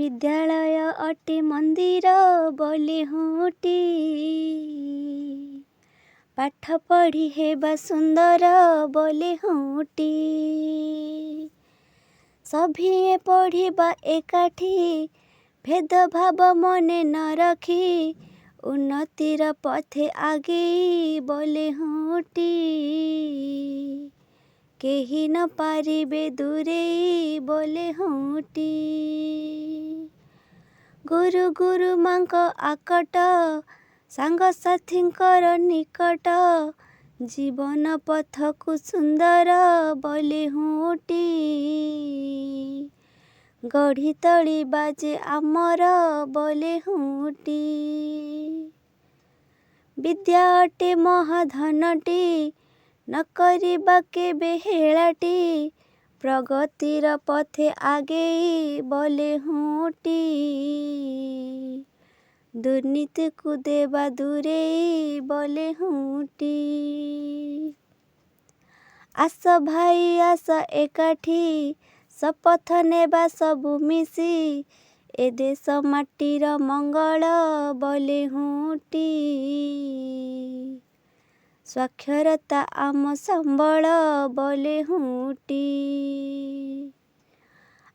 विद्यालय अटे मंदिर बोले हुटी पाठ पढ़ी हेबा सुंदर बोले हुटी सभी पढ़िबा एकाठी भेदभाव मने न रखी उन्नतिर पथे आगे बोले हुटी केही न पारिबे दूरे बोले हुटी गुरु गुरु मांक आकट सांग साथींकर निकट जीवन पथ को सुंदर बोले हुटी गढ़ी तली बाजे आमर बोले हुटी विद्या अटे महाधनटी न करिबा केबे हेलाटी प्रगतिर पथे आगे बोले हुटी दुर्नीति को देबा दूरे बोले हुटी आस भाई आस एकाठी शपथ नेबा सबु मिसी ए देश माटीर मंगल बोले हुटी साक्षरता आम संबल बोले हुटी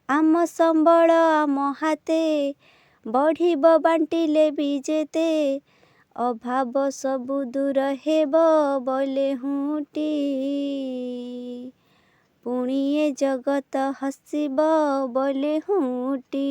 आम संबल आम हाते बढ़िब बांटिले बीजेते अभाव सबु दूर हेब बोले हुटी पुणिये जगत हसिब बोले हुटी।